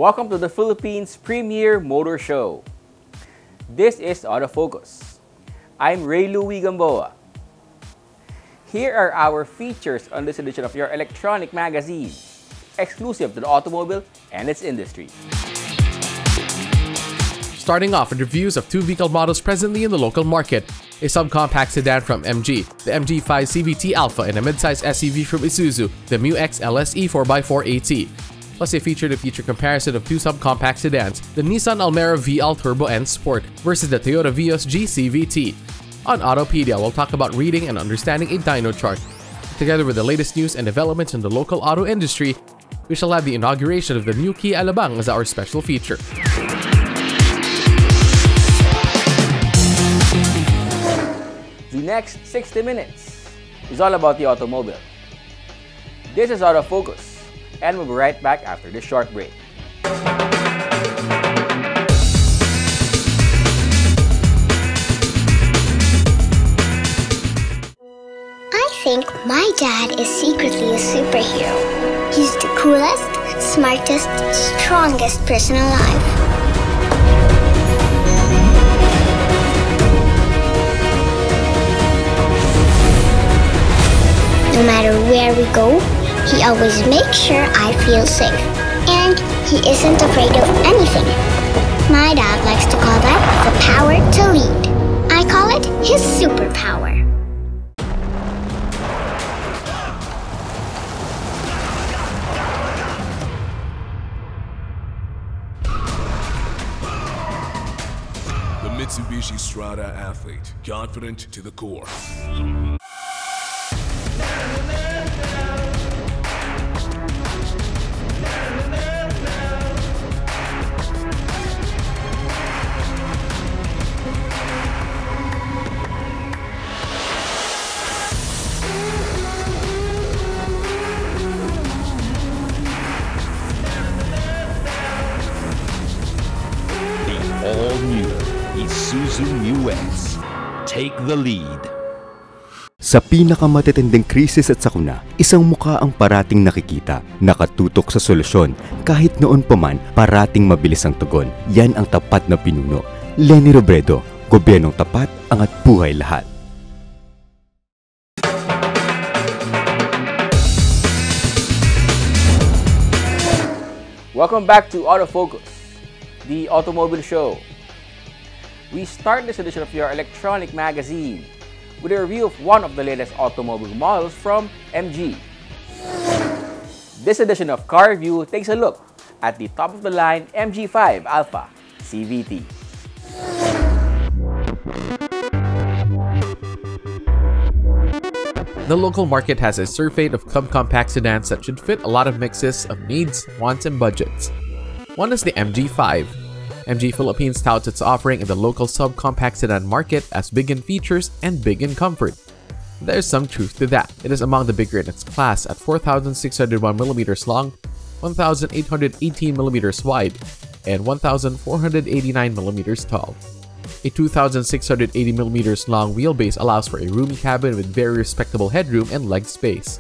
Welcome to the Philippines' premier motor show. This is Autofocus. I'm Ray Louie Gamboa. Here are our features on this edition of your electronic magazine, exclusive to the automobile and its industry. Starting off with reviews of two vehicle models presently in the local market, a subcompact sedan from MG, the MG5 CVT Alpha, and a midsize SUV from Isuzu, the MU-X LSE 4x4 AT. Plus, they featured a feature comparison of two subcompact sedans, the Nissan Almera VL Turbo N Sport versus the Toyota Vios G CVT. On Autopedia, we'll talk about reading and understanding a dyno chart. Together with the latest news and developments in the local auto industry, we shall have the inauguration of the new Kia Alabang as our special feature. The next 60 minutes is all about the automobile. This is Autofocus, and we'll be right back after this short break. I think my dad is secretly a superhero. He's the coolest, smartest, strongest person alive. No matter where we go, he always makes sure I feel safe. And he isn't afraid of anything. My dad likes to call that the power to lead. I call it his superpower. The Mitsubishi Strada athlete, confident to the core. All-new Isuzu MU-X. Take the lead. Sa pinakamatitinding krisis at sakuna, isang mukha ang parating nakikita, nakatutok sa solusyon. Kahit noon pa man, parating mabilis ang tugon. Yan ang tapat na pinuno. Leni Robredo, gobyernong tapat, angat buhay lahat. Welcome back to Autofocus, the automobile show. We start this edition of your electronic magazine with a review of one of the latest automobile models from MG. This edition of Car Review takes a look at the top-of-the-line MG5 Alpha CVT. The local market has a surfeit of subcompact sedans that should fit a lot of mixes of needs, wants, and budgets. One is the MG5. MG Philippines touts its offering in the local subcompact sedan market as big in features and big in comfort. There's some truth to that. It is among the bigger in its class at 4,601mm long, 1,818mm wide, and 1,489mm tall. A 2,680mm long wheelbase allows for a roomy cabin with very respectable headroom and leg space.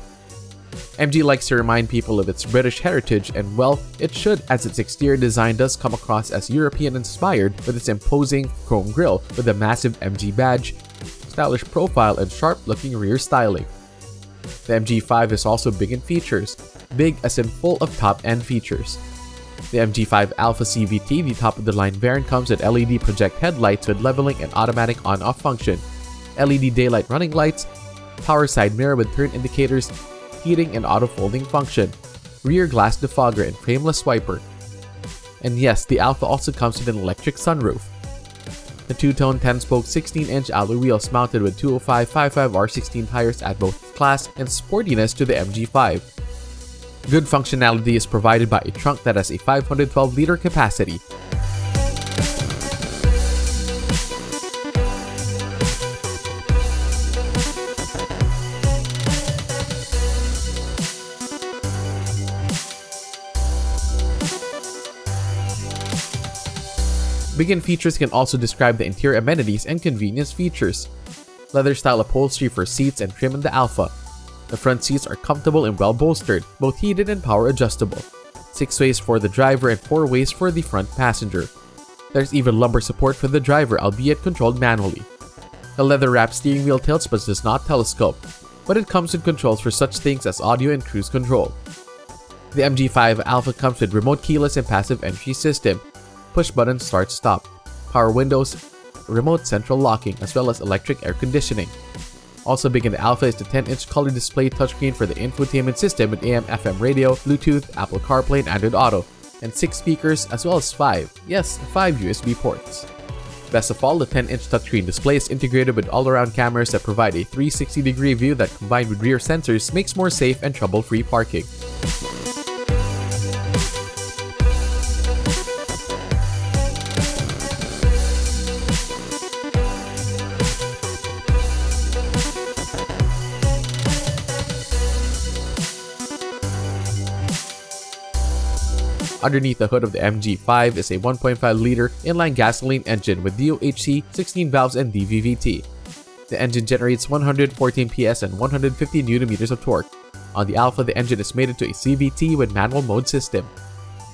MG likes to remind people of its British heritage, and well, it should, as its exterior design does come across as European-inspired with its imposing chrome grille with a massive MG badge, stylish profile, and sharp-looking rear styling. The MG5 is also big in features, big as in full of top-end features. The MG5 Alpha CVT, the top-of-the-line variant, comes with LED project headlights with leveling and automatic on-off function, LED daylight running lights, power side mirror with turn indicators, heating and auto-folding function, rear glass defogger, and frameless wiper. And yes, the Alpha also comes with an electric sunroof. The two-tone 10-spoke 16-inch alloy wheels mounted with 205/55 R16 tires add both class and sportiness to the MG5. Good functionality is provided by a trunk that has a 512-liter capacity. Big in features can also describe the interior amenities and convenience features. Leather-style upholstery for seats and trim in the Alpha. The front seats are comfortable and well bolstered, both heated and power adjustable. 6 ways for the driver and 4 ways for the front passenger. There's even lumbar support for the driver, albeit controlled manually. The leather-wrapped steering wheel tilts but does not telescope, but it comes with controls for such things as audio and cruise control. The MG5 Alpha comes with remote keyless and passive entry system, push-button start-stop, power windows, remote central locking, as well as electric air conditioning. Also big in the Alpha is the 10-inch color display touchscreen for the infotainment system with AM/FM radio, Bluetooth, Apple CarPlay, and Android Auto, and 6 speakers as well as 5 USB ports. Best of all, the 10-inch touchscreen display is integrated with all-around cameras that provide a 360-degree view that, combined with rear sensors, makes more safe and trouble-free parking. Underneath the hood of the MG5 is a 1.5-liter inline gasoline engine with DOHC, 16 valves, and DVVT. The engine generates 114 PS and 150 Nm of torque. On the Alpha, the engine is mated to a CVT with manual mode system.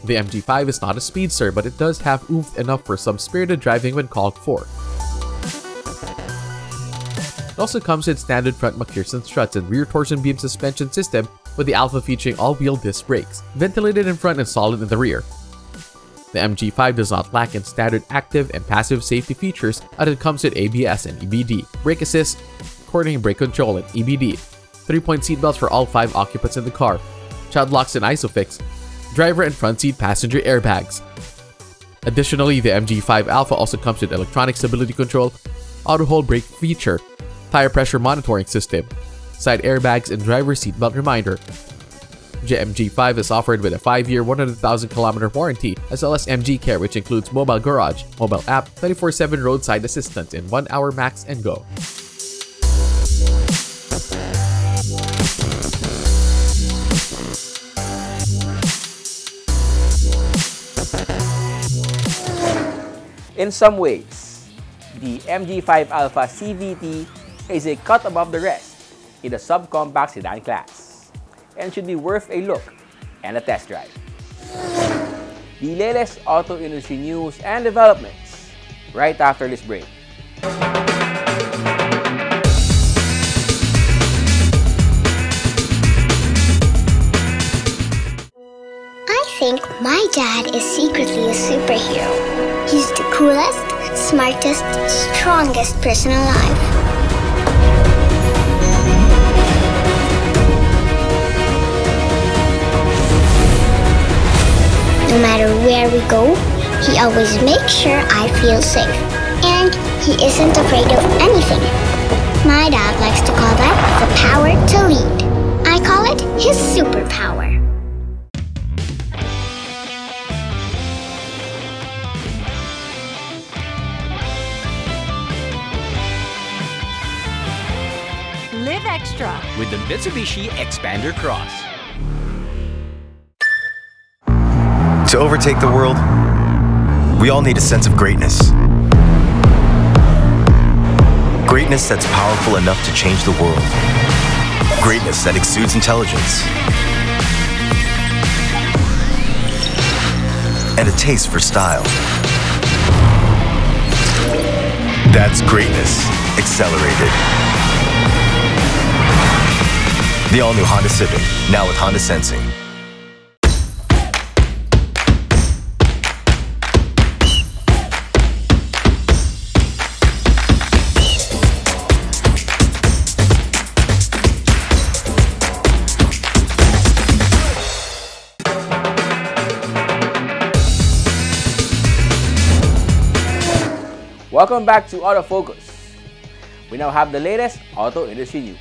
The MG5 is not a speedster, but it does have oomph enough for some spirited driving when called for. It also comes with standard front MacPherson struts and rear torsion beam suspension system, with the Alpha featuring all-wheel disc brakes, ventilated in front and solid in the rear. The MG5 does not lack in standard active and passive safety features, as it comes with ABS and EBD, brake assist, cornering and brake control, and EBD, 3-point seatbelts for all 5 occupants in the car, child locks and ISOFIX, driver and front seat passenger airbags. Additionally, the MG5 Alpha also comes with electronic stability control, auto-hold brake feature, tire pressure monitoring system, side airbags, and driver seatbelt reminder. The MG5 is offered with a 5-year, 100,000-kilometer warranty, as well as MG Care, which includes mobile garage, mobile app, 24/7 roadside assistance, and 1-hour max and go. In some ways, the MG5 Alpha CVT is a cut above the rest in the subcompact sedan class and should be worth a look and a test drive. The latest auto industry news and developments right after this break. I think my dad is secretly a superhero. He's the coolest, smartest, strongest person alive. No matter where we go, he always makes sure I feel safe. And he isn't afraid of anything. My dad likes to call that the power to lead. I call it his superpower. Live extra with the Mitsubishi Xpander Cross. To overtake the world, we all need a sense of greatness. Greatness that's powerful enough to change the world. Greatness that exudes intelligence. And a taste for style. That's greatness accelerated. The all-new Honda Civic, now with Honda Sensing. Welcome back to Autofocus. We now have the latest auto industry news.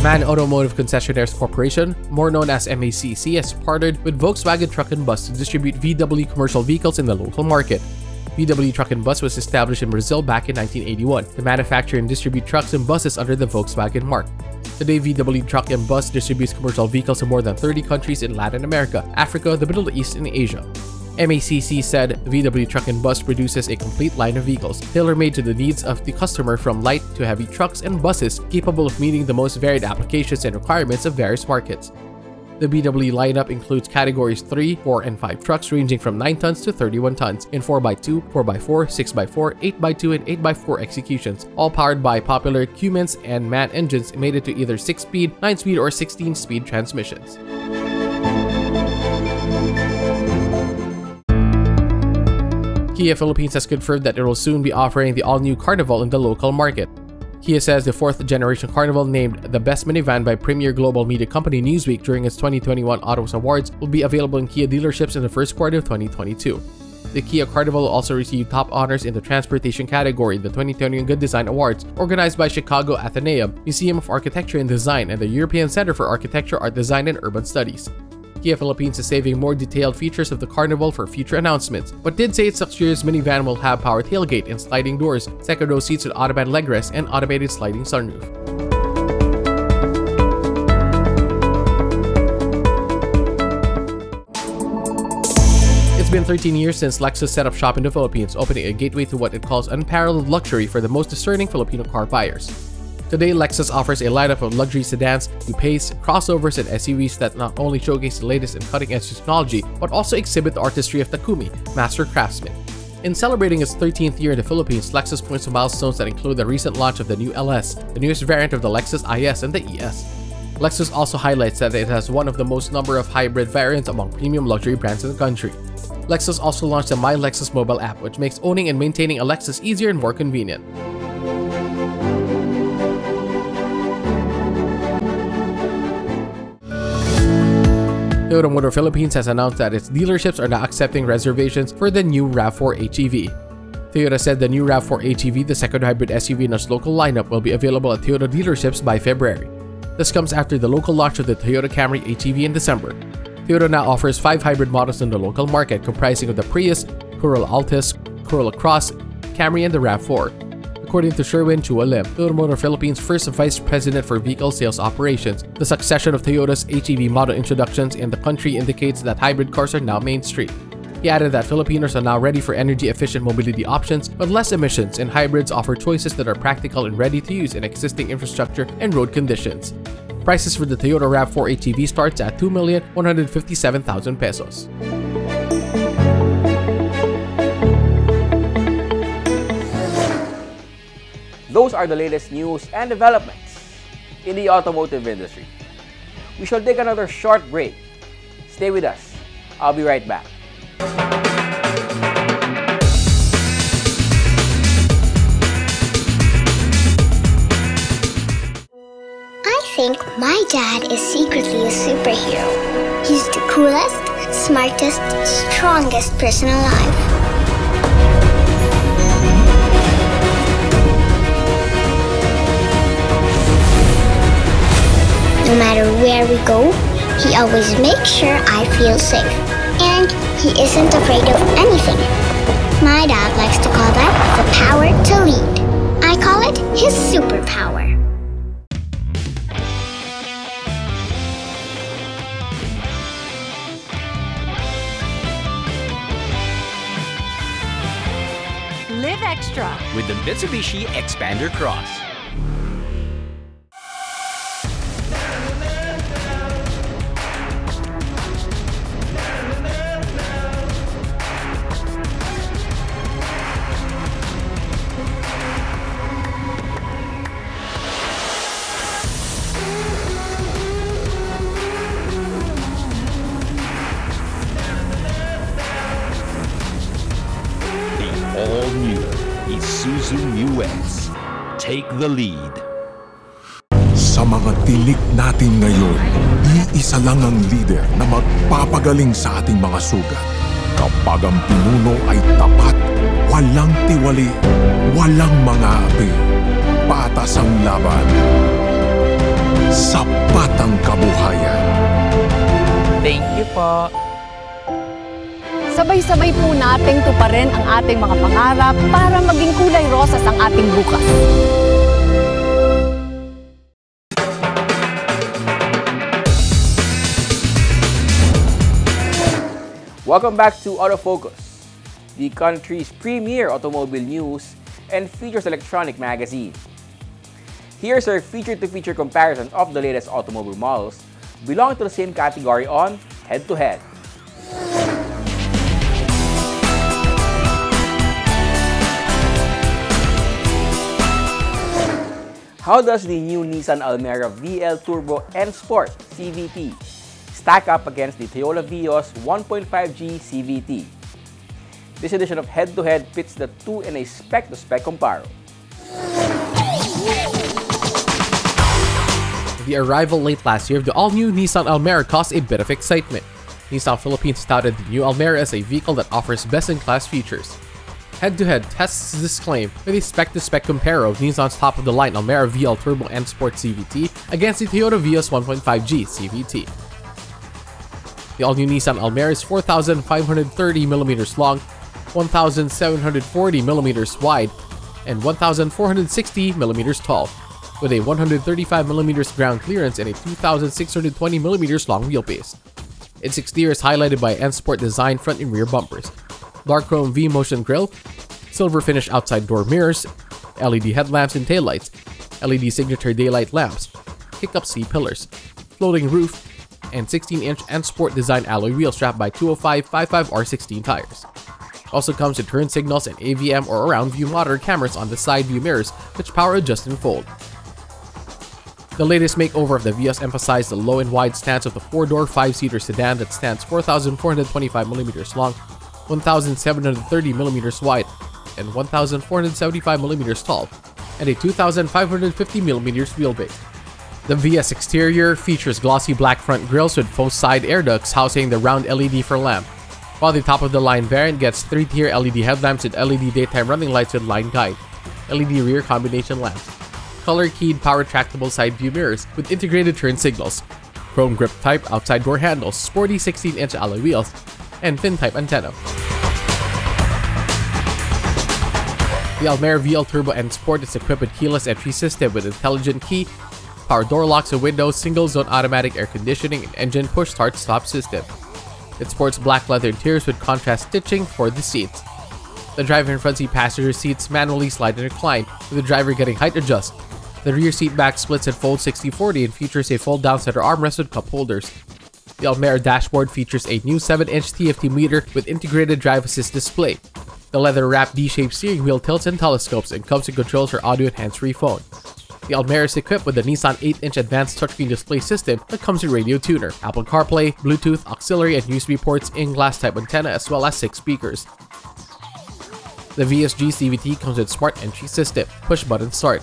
MAN Automotive Concessionaires Corporation, more known as MACC, has partnered with Volkswagen Truck and Bus to distribute VW commercial vehicles in the local market. VW Truck and Bus was established in Brazil back in 1981 to manufacture and distribute trucks and buses under the Volkswagen mark. Today, VW Truck and Bus distributes commercial vehicles in more than 30 countries in Latin America, Africa, the Middle East, and Asia. MACC said VW Truck and Bus produces a complete line of vehicles, tailor-made to the needs of the customer, from light to heavy trucks and buses capable of meeting the most varied applications and requirements of various markets. The BW lineup includes categories 3, 4, and 5 trucks ranging from 9 tons to 31 tons in 4x2, 4x4, 6x4, 8x2, and 8x4 executions, all powered by popular Cummins and MAN engines mated to either 6-speed, 9-speed, or 16-speed transmissions. Kia Philippines has confirmed that it will soon be offering the all-new Carnival in the local market. Kia says the 4th-generation Carnival, named the best minivan by premier global media company Newsweek during its 2021 Autos Awards, will be available in Kia dealerships in the first quarter of 2022. The Kia Carnival will also receive top honors in the transportation category in the 2021 Good Design Awards, organized by Chicago Atheneum, Museum of Architecture and Design, and the European Center for Architecture, Art Design, and Urban Studies. Kia Philippines is saving more detailed features of the Carnival for future announcements, but did say its luxurious minivan will have power tailgate and sliding doors, second-row seats with automatic leg rest, and automated sliding sunroof. It's been 13 years since Lexus set up shop in the Philippines, opening a gateway to what it calls unparalleled luxury for the most discerning Filipino car buyers. Today, Lexus offers a lineup of luxury sedans, coupes, crossovers, and SUVs that not only showcase the latest and cutting-edge technology, but also exhibit the artistry of Takumi, master craftsman. In celebrating its 13th year in the Philippines, Lexus points to milestones that include the recent launch of the new LS, the newest variant of the Lexus IS, and the ES. Lexus also highlights that it has one of the most number of hybrid variants among premium luxury brands in the country. Lexus also launched the My Lexus mobile app, which makes owning and maintaining a Lexus easier and more convenient. Toyota Motor Philippines has announced that its dealerships are now accepting reservations for the new RAV4 HEV. Toyota said the new RAV4 HEV, the second hybrid SUV in its local lineup, will be available at Toyota dealerships by February. This comes after the local launch of the Toyota Camry HEV in December. Toyota now offers 5 hybrid models in the local market, comprising of the Prius, Corolla Altis, Corolla Cross, Camry, and the RAV4. According to Sherwin Chua Lim, Toyota Motor Philippines' first Vice President for Vehicle Sales Operations, the succession of Toyota's HEV model introductions in the country indicates that hybrid cars are now mainstream. He added that Filipinos are now ready for energy-efficient mobility options with less emissions, and hybrids offer choices that are practical and ready to use in existing infrastructure and road conditions. Prices for the Toyota RAV4 HEV starts at 2,157,000 pesos. Those are the latest news and developments in the automotive industry. We shall take another short break. Stay with us. I'll be right back. I think my dad is secretly a superhero. He's the coolest, smartest, strongest person alive. No matter where we go, he always makes sure I feel safe. And he isn't afraid of anything. My dad likes to call that the power to lead. I call it his superpower. Live extra with the Mitsubishi Xpander Cross. All-new Isuzu Mu-X. Take the lead. Sa mga tinik natin ngayon, iisa lang ang leader na magpapagaling sa ating mga sugat. Kapag ang pinuno ay tapat, walang tiwali, walang mga api. Patas ang laban. Sapat ang kabuhayan. Thank you po. Sabay-sabay po nating tuparin ang ating mga pangarap para maging kulay rosas ang ating bukas. Welcome back to Autofocus, the country's premier automobile news and features electronic magazine. Here's our feature-to-feature comparison of the latest automobile models belong to the same category on head-to-head. How does the new Nissan Almera VL Turbo N Sport CVT stack up against the Toyota Vios 1.5G CVT? This edition of Head to Head pits the two in a spec-to-spec comparo. The arrival late last year of the all-new Nissan Almera caused a bit of excitement. Nissan Philippines touted the new Almera as a vehicle that offers best-in-class features. Head-to-Head tests this claim with a spec-to-spec comparo of Nissan's top-of-the-line Almera VL Turbo N Sport CVT against the Toyota Vios 1.5G CVT. The all-new Nissan Almera is 4,530mm long, 1,740mm wide, and 1,460mm tall, with a 135mm ground clearance and a 2,620mm long wheelbase. Its exterior is highlighted by N Sport design front and rear bumpers, dark chrome V-motion grille, silver finish outside door mirrors, LED headlamps and taillights, LED signature daylight lamps, kick-up C-pillars, floating roof, and 16-inch N Sport design alloy wheels strapped by 205/55R16 tires. Also comes with turn signals and AVM or around view monitor cameras on the side view mirrors, which power adjust and fold. The latest makeover of the Vios emphasized the low and wide stance of the 4-door 5-seater sedan that stands 4,425mm long, 1,730mm wide, and 1,475mm tall, and a 2,550mm wheelbase. The Vios exterior features glossy black front grills with faux side air ducts housing the round LED for lamp, while the top-of-the-line variant gets 3-tier LED headlamps with LED daytime running lights with line guide, LED rear combination lamps, color-keyed power-tractable side view mirrors with integrated turn signals, chrome grip-type outside door handles, sporty 16-inch alloy wheels, and fin-type antenna. The Almera VL Turbo N Sport is equipped with keyless entry system with intelligent key, power door locks and windows, single-zone automatic air conditioning, and engine push start-stop system. It sports black leather interiors with contrast stitching for the seats. The driver and front seat passenger seats manually slide and recline, with the driver getting height adjust. The rear seat back splits and folds 60/40 and features a fold-down center armrest with cup holders. The Almera dashboard features a new 7-inch TFT meter with integrated drive assist display. The leather-wrapped D-shaped steering wheel tilts and telescopes and comes with controls for audio and hands-free phone. The Almera is equipped with the Nissan 8-inch advanced touchscreen display system that comes with radio tuner, Apple CarPlay, Bluetooth, auxiliary and USB ports, in-glass type antenna, as well as 6 speakers. The VSG CVT comes with smart entry system, push-button start,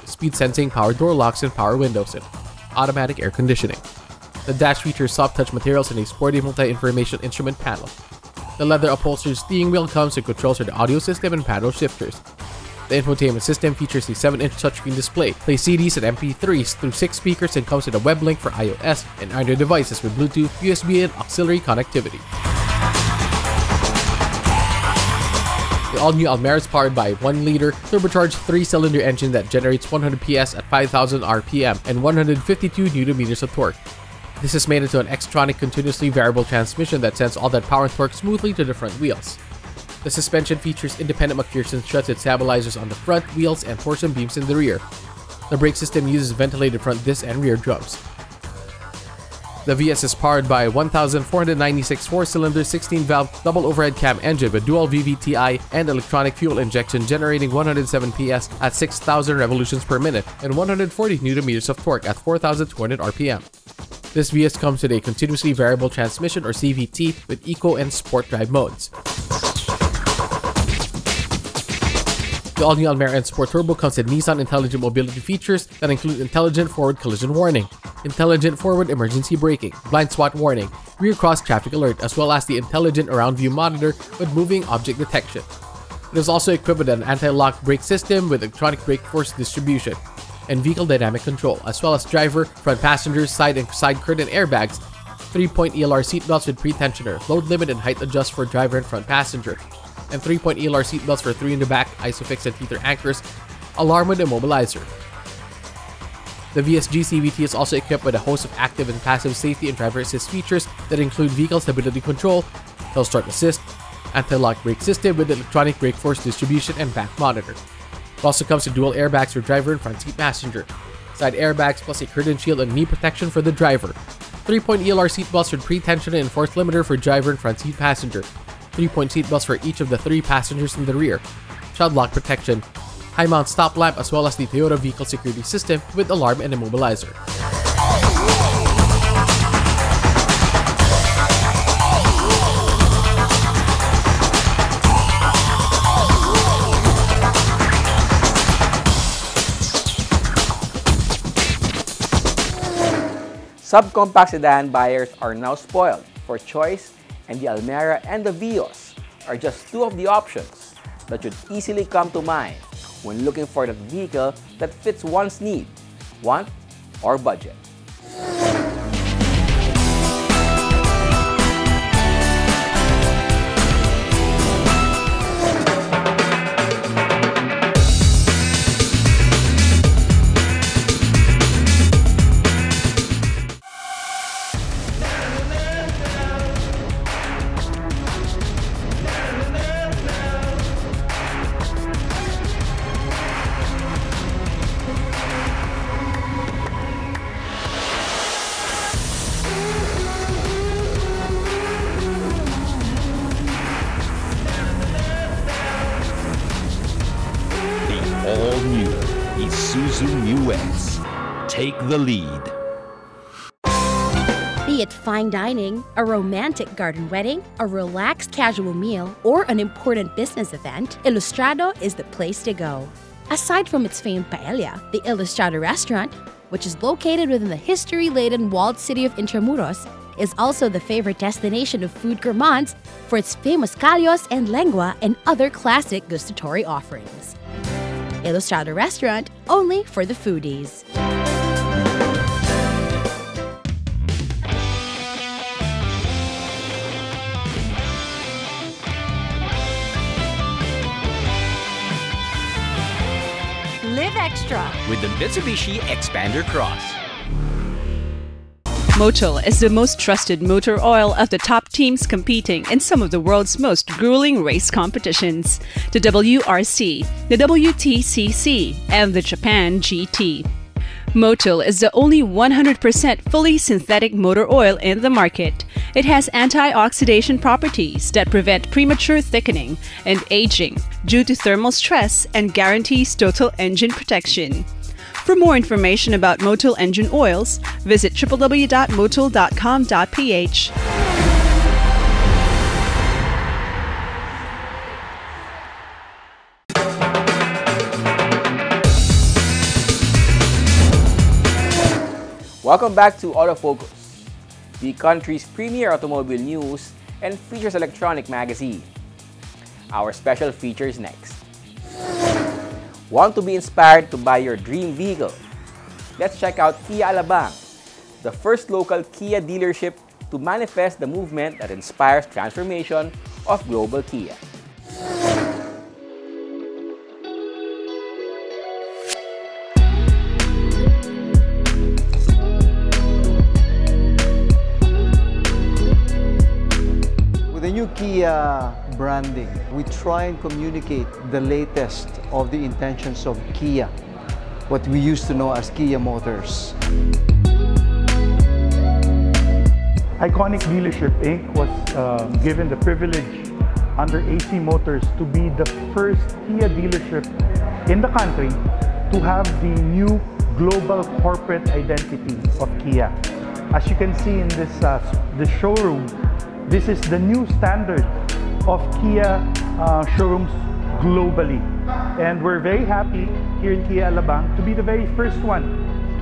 speed sensing, power door locks and power windows, and automatic air conditioning. The dash features soft touch materials and a sporty multi-information instrument panel. The leather upholstered steering wheel comes with controls for the audio system and paddle shifters. The infotainment system features a 7-inch touchscreen display, plays CDs and MP3s through 6 speakers, and comes with a web link for iOS and Android devices with Bluetooth, USB, and auxiliary connectivity. The all-new Almera is powered by a 1-liter turbocharged 3-cylinder engine that generates 100 PS at 5,000 RPM and 152 Nm of torque. This is made into an Xtronic continuously variable transmission that sends all that power and torque smoothly to the front wheels. The suspension features independent McPherson struts with stabilizers on the front wheels and torsion beams in the rear. The brake system uses ventilated front disc and rear drums. The Vios is powered by a 1,496 4-cylinder 16-valve double overhead cam engine with dual VVTi and electronic fuel injection generating 107 PS at 6,000 revolutions per minute and 140 Nm of torque at 4,200 RPM. This Vios comes with a continuously variable transmission or CVT with Eco and Sport drive modes. The all-new Almera N Sport Turbo comes with Nissan Intelligent Mobility features that include Intelligent Forward Collision Warning, Intelligent Forward Emergency Braking, Blind Spot Warning, Rear Cross Traffic Alert, as well as the Intelligent Around View Monitor with Moving Object Detection. It is also equipped with an anti-lock brake system with electronic brake force distribution and vehicle dynamic control, as well as driver, front passengers, side and side curtain airbags, 3-point ELR seatbelts with pre-tensioner, load limit and height adjust for driver and front passenger, and 3-point ELR seatbelts for 3 in the back, ISOFIX and tether anchors, alarm with immobilizer. The VSG CVT is also equipped with a host of active and passive safety and driver assist features that include vehicle stability control, hill start assist, anti-lock brake system with electronic brake force distribution and back monitor. It also comes with dual airbags for driver and front seat passenger, side airbags plus a curtain shield and knee protection for the driver, 3-point ELR seatbelts with pre-tensioner and force limiter for driver and front seat passenger. 3-point seatbelts for each of the 3 passengers in the rear. Child lock protection. High mount stop lamp as well as the Toyota vehicle security system with alarm and immobilizer. Subcompact sedan buyers are now spoiled for choice, and the Almera and the Vios are just 2 of the options that should easily come to mind when looking for that vehicle that fits one's need, want, or budget. All-new Isuzu Mu X. Take the lead. Be it fine dining, a romantic garden wedding, a relaxed casual meal, or an important business event, Ilustrado is the place to go. Aside from its famed paella, the Ilustrado restaurant, which is located within the history-laden walled city of Intramuros, is also the favorite destination of food gourmands for its famous callos and lengua and other classic gustatory offerings. Ilustrado restaurant, only for the foodies. Live extra With the Mitsubishi Xpander Cross. Motul is the most trusted motor oil of the top teams competing in some of the world's most grueling race competitions, the WRC, the WTCC, and the Japan GT. Motul is the only 100% fully synthetic motor oil in the market. It has anti-oxidation properties that prevent premature thickening and aging due to thermal stress and guarantees total engine protection. For more information about Motul engine oils, visit www.motul.com.ph. Welcome back to Autofocus, the country's premier automobile news and features electronic magazine. Our special features next. Want to be inspired to buy your dream vehicle? Let's check out Kia Alabang, the first local Kia dealership to manifest the movement that inspires transformation of global Kia. With the new Kia branding, we try and communicate the latest of the intentions of Kia, what we used to know as Kia Motors. Iconic Dealership Inc. was given the privilege under AC Motors to be the first Kia dealership in the country to have the new global corporate identity of Kia. As you can see in this showroom, this is the new standard of Kia showrooms globally. And we're very happy here in Kia Alabang to be the very first one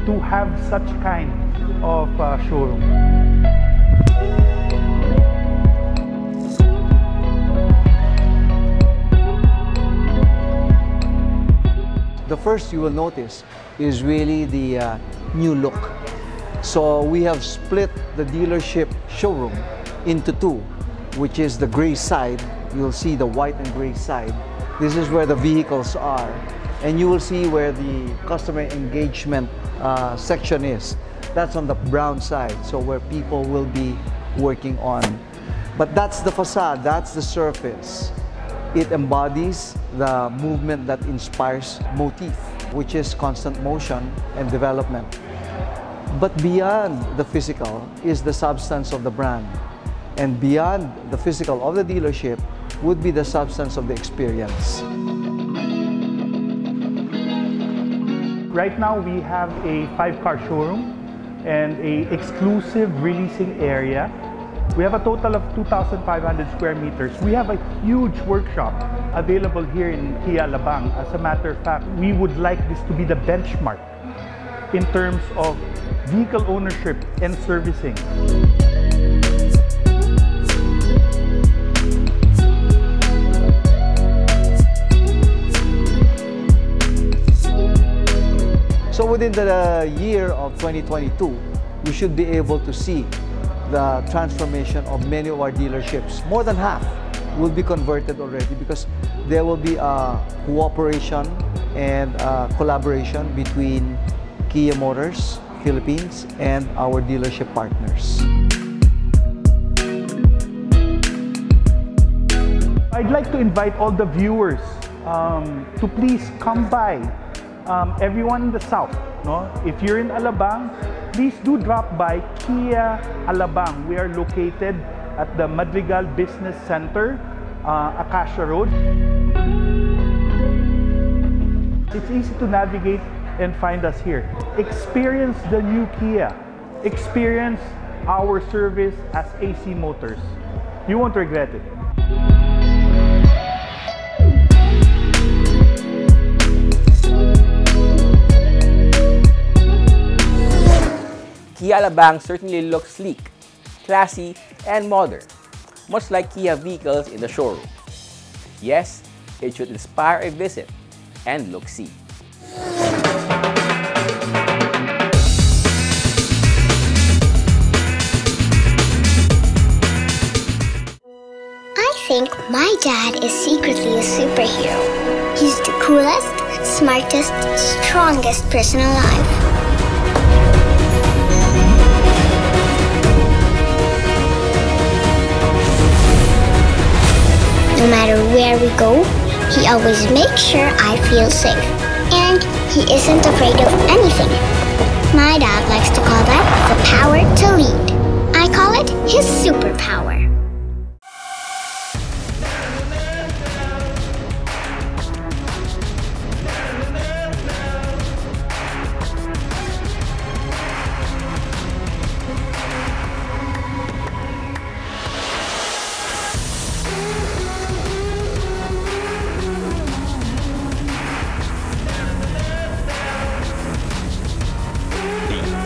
to have such kind of showroom. The first you will notice is really the new look. So we have split the dealership showroom into 2, which is the gray side. You'll see the white and gray side. This is where the vehicles are. And you will see where the customer engagement section is. That's on the brown side, so where people will be working on. But that's the facade, that's the surface. It embodies the movement that inspires Motif, which is constant motion and development. But beyond the physical is the substance of the brand. And beyond the physical of the dealership would be the substance of the experience. Right now, we have a 5-car showroom and an exclusive releasing area. We have a total of 2,500 square meters. We have a huge workshop available here in Kia Alabang. As a matter of fact, we would like this to be the benchmark in terms of vehicle ownership and servicing. So within the year of 2022, we should be able to see the transformation of many of our dealerships. More than half will be converted already because there will be a cooperation and collaboration between Kia Motors Philippines and our dealership partners. I'd like to invite all the viewers to please come by. Everyone in the south, no? If you're in Alabang, please do drop by Kia Alabang. We are located at the Madrigal Business Center, Acacia Road. It's easy to navigate and find us here. Experience the new Kia. Experience our service as AC Motors. You won't regret it. Kia Alabang certainly looks sleek, classy, and modern, much like Kia vehicles in the showroom. Yes, it should inspire a visit and look-see. I think my dad is secretly a superhero. He's the coolest, smartest, strongest person alive. No matter where we go, he always makes sure I feel safe. And he isn't afraid of anything. My dad likes to call that the power to lead. I call it his superpower.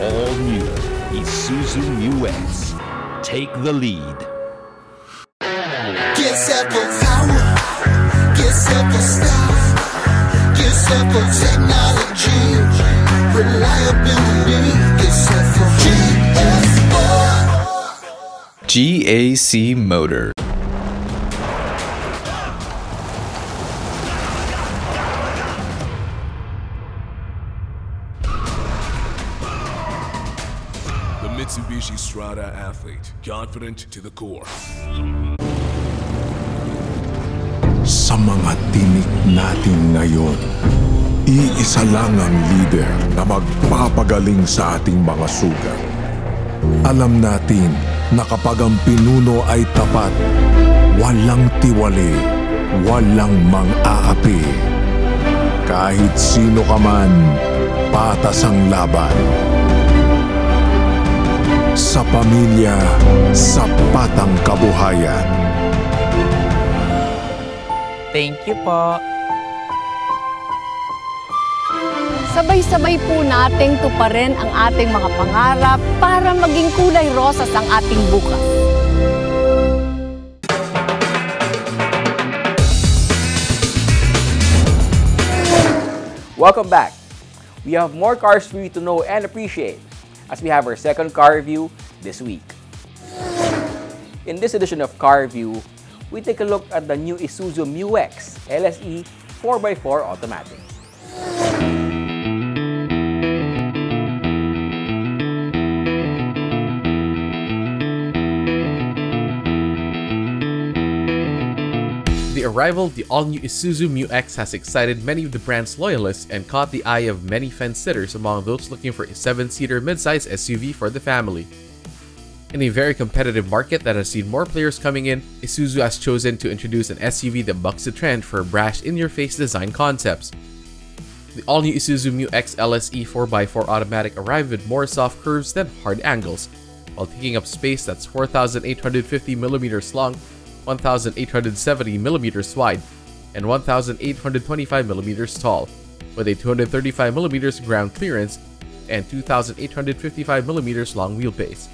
All-new Isuzu Mu-X. Take the lead. Get set for power. Get set for style. Get set for technology. Reliability. Get set for GS4. GAC Motor. Mitsubishi Strada athlete, confident to the core. Sa mga tinik natin ngayon, iisa lang ang leader na magpapagaling sa ating mga sugat. Alam natin na kapag ang pinuno ay tapat, walang tiwali, walang mang-aapi. Kahit sino ka man, patas ang laban. Sa pamilya, sapat ang kabuhayan. Thank you po. Sabay-sabay po nating tuparin ang ating mga pangarap para maging kulay rosas ang ating bukas. Welcome back. We have more cars for you to know and appreciate as we have our second car review this week. In this edition of Car Review, we take a look at the new Isuzu Mu-X LSE 4x4 automatic. The arrival, the all-new Isuzu Mu-X has excited many of the brand's loyalists and caught the eye of many fence-sitters among those looking for a 7-seater midsize SUV for the family. In a very competitive market that has seen more players coming in, Isuzu has chosen to introduce an SUV that bucks the trend for brash in-your-face design concepts. The all-new Isuzu Mu-X LSE 4x4 automatic arrived with more soft curves than hard angles, while taking up space that's 4,850mm long, 1,870mm wide, and 1,825mm tall, with a 235mm ground clearance and 2,855mm long wheelbase.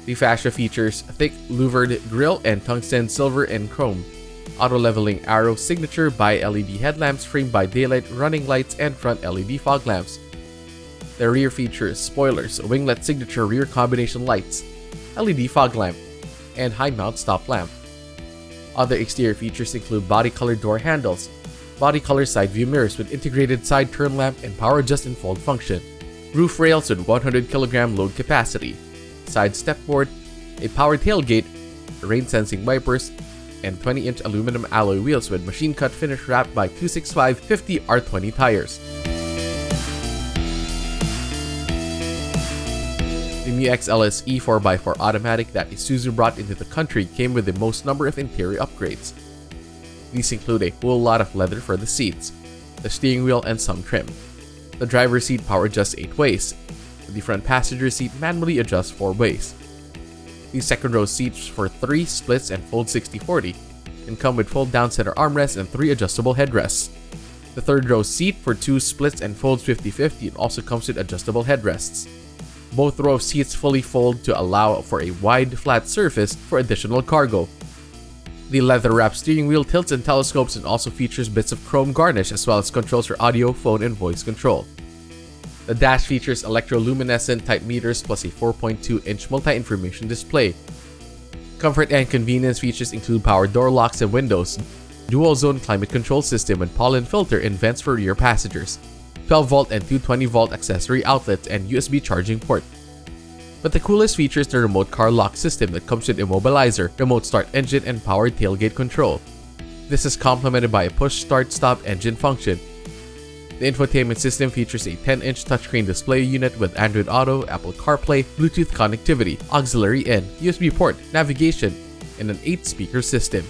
The fascia features thick louvered grille and tungsten silver and chrome, auto-leveling Arrow signature bi-LED headlamps framed by daylight running lights and front LED fog lamps. The rear features spoilers, winglet signature rear combination lights, LED fog lamp, and high-mount stop lamp. Other exterior features include body-colored door handles, body-color side view mirrors with integrated side turn lamp and power adjust and fold function, roof rails with 100kg load capacity, side stepboard, a power tailgate, rain-sensing wipers, and 20-inch aluminum alloy wheels with machine-cut finish wrapped by 265/50 R20 tires. The Mu-X LSE 4x4 automatic that Isuzu brought into the country came with the most number of interior upgrades. These include a whole lot of leather for the seats, the steering wheel, and some trim. The driver's seat power adjusts 8 ways. The front passenger seat manually adjusts 4 ways. The second row seats for 3 splits and fold 60/40 and come with fold down center armrests and 3 adjustable headrests. The third row seat for 2 splits and folds 50/50 and also comes with adjustable headrests. Both row of seats fully fold to allow for a wide, flat surface for additional cargo. The leather-wrapped steering wheel tilts and telescopes and also features bits of chrome garnish as well as controls for audio, phone, and voice control. The dash features electroluminescent type meters plus a 4.2-inch multi-information display. Comfort and convenience features include power door locks and windows, dual-zone climate control system and pollen filter and vents for rear passengers, 12-volt and 220-volt accessory outlets, and USB charging port. But the coolest feature is the remote car lock system that comes with immobilizer, remote start engine, and powered tailgate control. This is complemented by a push start-stop engine function. The infotainment system features a 10-inch touchscreen display unit with Android Auto, Apple CarPlay, Bluetooth connectivity, auxiliary in, USB port, navigation, and an 8-speaker system.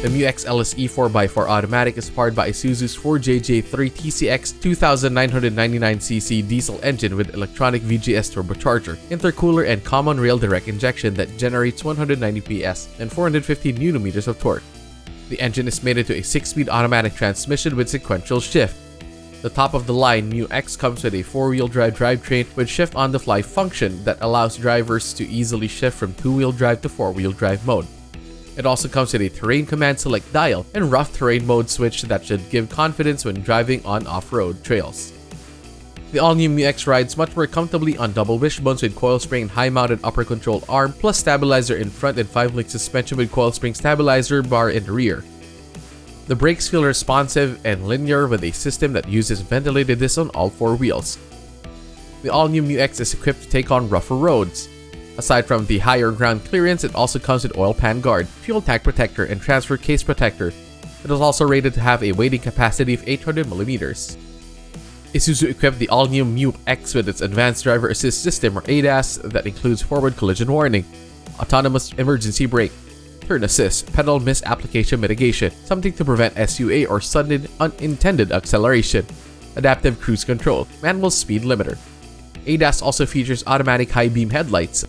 The Mu-X LSE 4x4 automatic is powered by Isuzu's 4JJ3 TCX 2999cc diesel engine with electronic VGS turbocharger, intercooler, and common rail direct injection that generates 190 PS and 450 Nm of torque. The engine is mated to a 6-speed automatic transmission with sequential shift. The top-of-the-line Mu-X comes with a 4-wheel drive drivetrain with shift-on-the-fly function that allows drivers to easily shift from 2-wheel drive to 4-wheel drive mode. It also comes with a terrain command select dial and rough terrain mode switch that should give confidence when driving on off-road trails. The all-new Mu-X rides much more comfortably on double wishbones with coil spring and high-mounted upper control arm plus stabilizer in front and 5-link suspension with coil spring stabilizer bar in the rear. The brakes feel responsive and linear with a system that uses ventilated discs on all 4 wheels. The all-new Mu-X is equipped to take on rougher roads. Aside from the higher ground clearance, it also comes with oil pan guard, fuel tank protector, and transfer case protector. It is also rated to have a weighting capacity of 800mm. Isuzu equipped the all-new Mu-X with its Advanced Driver Assist System or ADAS that includes forward collision warning, autonomous emergency brake, turn assist, pedal misapplication mitigation, something to prevent SUA or sudden unintended acceleration, adaptive cruise control, manual speed limiter. ADAS also features automatic high beam headlights,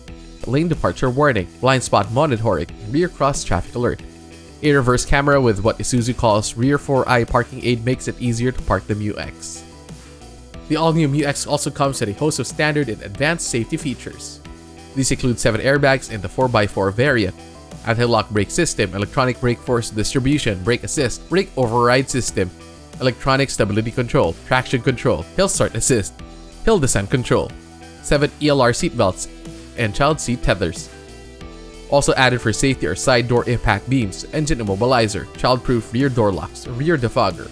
lane departure warning, blind spot monitoring, and rear cross traffic alert. A reverse camera with what Isuzu calls rear 4-eye parking aid makes it easier to park the Mu-X. The all-new Mu-X also comes with a host of standard and advanced safety features. These include 7 airbags in the 4x4 variant, anti-lock brake system, electronic brake force distribution, brake assist, brake override system, electronic stability control, traction control, hill start assist, hill descent control, 7 ELR seatbelts, and child seat tethers. Also added for safety are side door impact beams, engine immobilizer, child-proof rear door locks, rear defogger.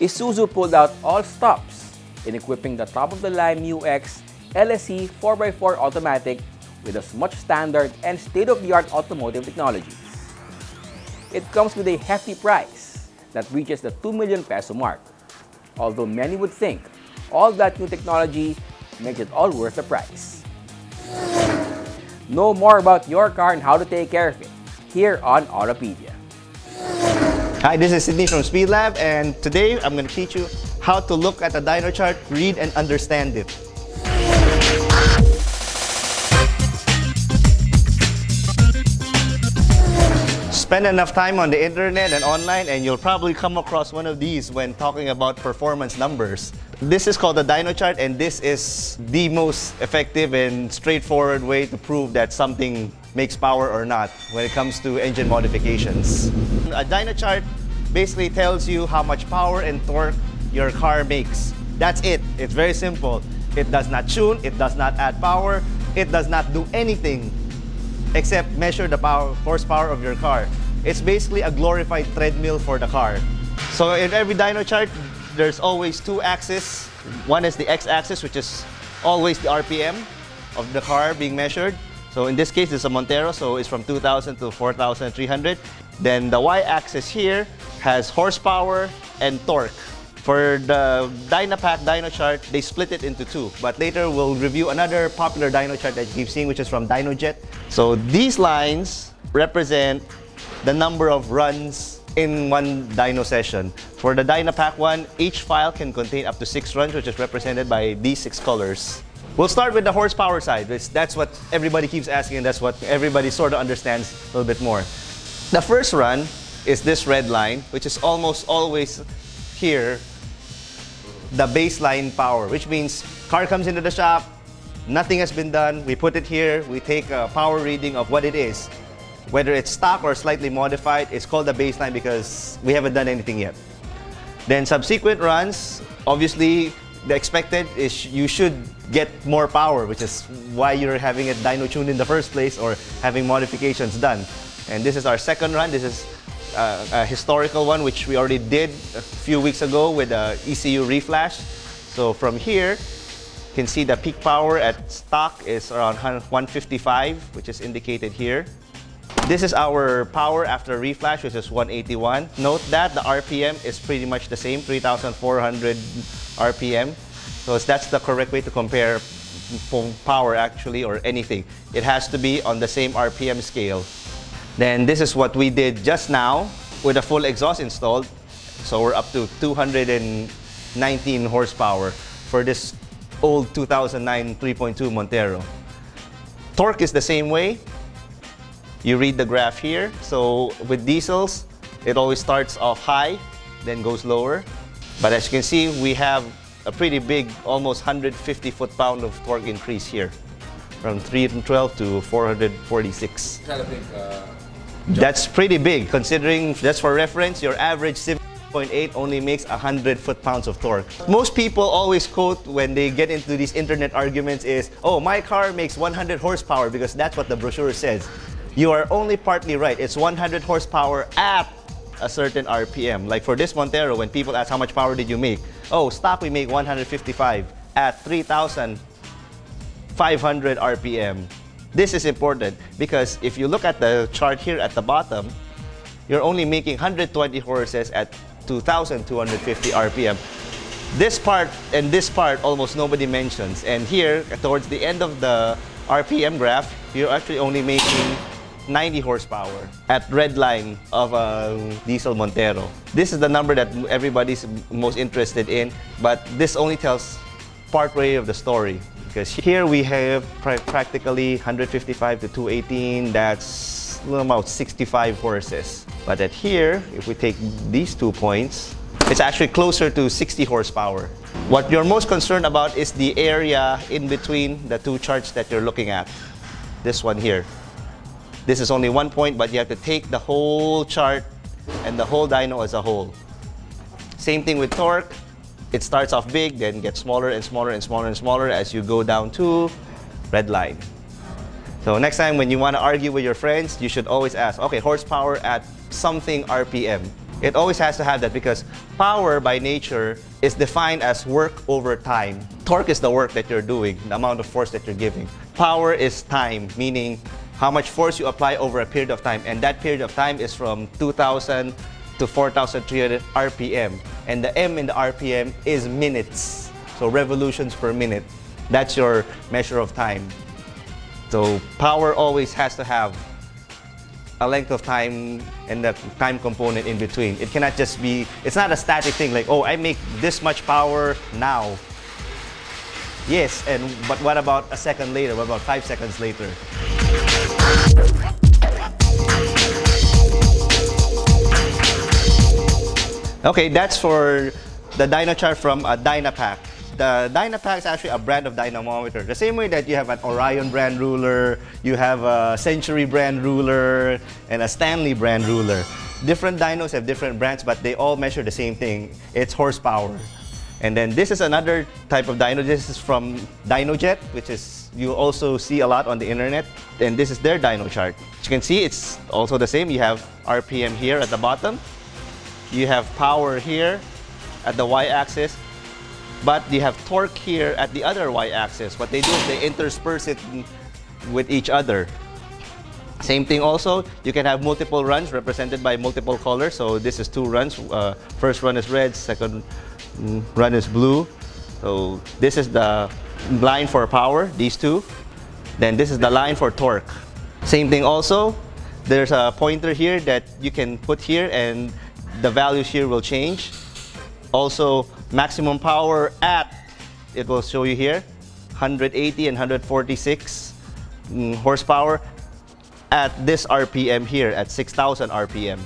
Isuzu pulled out all stops in equipping the top-of-the-line MU-X LSE 4x4 automatic with as much standard and state-of-the-art automotive technologies. It comes with a hefty price that reaches the 2 million peso mark, although many would think all that new technology makes it all worth the price. Know more about your car and how to take care of it here on Autopedia. Hi, this is Sydney from Speedlab, and today I'm going to teach you how to look at a dyno chart, read and understand it. Spend enough time on the internet and online and you'll probably come across one of these when talking about performance numbers. This is called a dyno chart, and this is the most effective and straightforward way to prove that something makes power or not when it comes to engine modifications. A dyno chart basically tells you how much power and torque your car makes. That's it. It's very simple. It does not tune, it does not add power, it does not do anything except measure the horsepower of your car. It's basically a glorified treadmill for the car. So in every dyno chart, there's always two axes. One is the x-axis, which is always the RPM of the car being measured. So in this case, it's a Montero, so it's from 2,000 to 4,300. Then the y-axis here has horsepower and torque. For the Dynapack dyno chart, they split it into two. But later, we'll review another popular dyno chart that you keep seeing, which is from DynoJet. So these lines represent the number of runs in one dyno session. For the Dynapack one, each file can contain up to 6 runs, which is represented by these 6 colors. We'll start with the horsepower side. That's what everybody keeps asking, and that's what everybody sort of understands a little bit more. The first run is this red line, which is almost always here, the baseline power, which means car comes into the shop, nothing has been done, we put it here, we take a power reading of what it is. Whether it's stock or slightly modified, it's called the baseline because we haven't done anything yet. Then subsequent runs, obviously the expected is you should get more power, which is why you're having it dyno tuned in the first place or having modifications done. And this is our second run. This is a historical one, which we already did a few weeks ago with the ECU reflash. So from here, you can see the peak power at stock is around 155, which is indicated here. This is our power after reflash, which is 181. Note that the RPM is pretty much the same, 3,400 RPM. So that's the correct way to compare power actually, or anything. It has to be on the same RPM scale. Then this is what we did just now with a full exhaust installed. So we're up to 219 horsepower for this old 2009 3.2 Montero. Torque is the same way. You read the graph here. So with diesels, it always starts off high, then goes lower. But as you can see, we have a pretty big, almost 150 foot-pound of torque increase here, from 312 to 446. That's pretty big, considering, just for reference, your average Civic 6.8 only makes 100 foot-pounds of torque. Most people always quote when they get into these internet arguments is, oh, my car makes 100 horsepower because that's what the brochure says. You are only partly right. It's 100 horsepower at a certain RPM. Like for this Montero, when people ask how much power did you make? Oh, stock we make 155 at 3,500 RPM. This is important because if you look at the chart here at the bottom, you're only making 120 horses at 2,250 RPM. This part and this part almost nobody mentions. And here, towards the end of the RPM graph, you're actually only making 90 horsepower at red line of a diesel Montero. This is the number that everybody's most interested in, but this only tells part way of the story. Because here we have practically 155 to 218, that's about 65 horses. But at here, if we take these 2 points, it's actually closer to 60 horsepower. What you're most concerned about is the area in between the two charts that you're looking at. This one here. This is only 1 point, but you have to take the whole chart and the whole dyno as a whole. Same thing with torque. It starts off big, then gets smaller and smaller and smaller and smaller as you go down to red line. So next time when you want to argue with your friends, you should always ask, okay, horsepower at something RPM. It always has to have that because power by nature is defined as work over time. Torque is the work that you're doing, the amount of force that you're giving. Power is time, meaning how much force you apply over a period of time. And that period of time is from 2,000 to 4,300 RPM. And the M in the RPM is minutes. So revolutions per minute. That's your measure of time. So power always has to have a length of time and the time component in between. It cannot just be, it's not a static thing like, oh, I make this much power now. Yes, but what about a second later? What about 5 seconds later? Okay, that's for the Dynochart from Dynapack. The Dynapack is actually a brand of dynamometer. The same way that you have an Orion brand ruler, you have a Century brand ruler, and a Stanley brand ruler. Different dynos have different brands, but they all measure the same thing. It's horsepower. And then this is another type of dyno. This is from Dynojet, which is you also see a lot on the internet. And this is their Dynochart. As you can see, it's also the same. You have RPM here at the bottom. You have power here at the y-axis. But you have torque here at the other y-axis. What they do is they intersperse it with each other. Same thing also, you can have multiple runs represented by multiple colors. So this is 2 runs. First run is red, second run is blue. So this is the line for power, these two. Then this is the line for torque. Same thing also, there's a pointer here that you can put here and the values here will change. Also, maximum power at, it will show you here, 180 and 146 horsepower at this RPM here, at 6,000 RPM.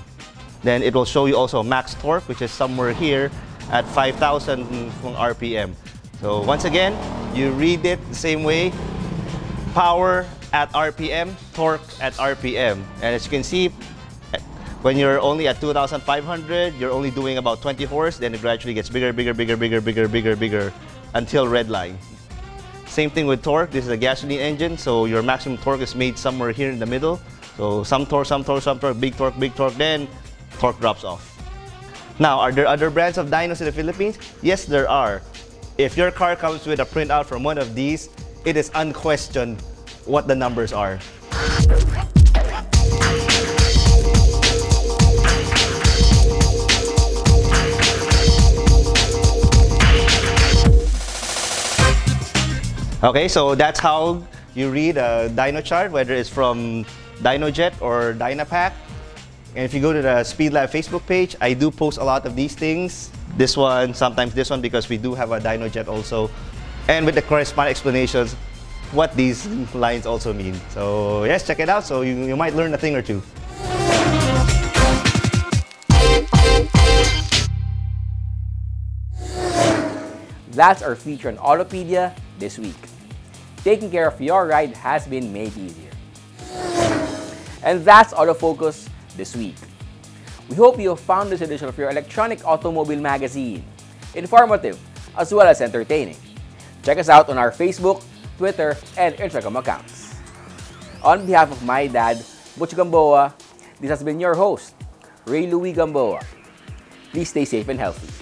Then it will show you also max torque, which is somewhere here at 5,000 RPM. So once again, you read it the same way, power at RPM, torque at RPM. And as you can see, when you're only at 2,500, you're only doing about 20 horse, then it gradually gets bigger, bigger, bigger, bigger, bigger, bigger, bigger, until red line. Same thing with torque. This is a gasoline engine, so your maximum torque is made somewhere here in the middle. So some torque, some torque, some torque, big torque, then torque drops off. Now, are there other brands of dynos in the Philippines? Yes, there are. If your car comes with a printout from one of these, it is unquestioned what the numbers are. Okay, so that's how you read a Dynochart, whether it's from Dynojet or Dynapack. And if you go to the SpeedLab Facebook page, I do post a lot of these things. This one, sometimes this one, because we do have a Dynojet also. And with the corresponding explanations, what these lines also mean. So yes, check it out, so you might learn a thing or two. That's our feature on Autopedia this week. Taking care of your ride has been made easier. And that's Autofocus this week. We hope you have found this edition of your electronic automobile magazine informative as well as entertaining. Check us out on our Facebook, Twitter, and Instagram accounts. On behalf of my dad, Butch Gamboa, this has been your host, Ray Louie Gamboa. Please stay safe and healthy.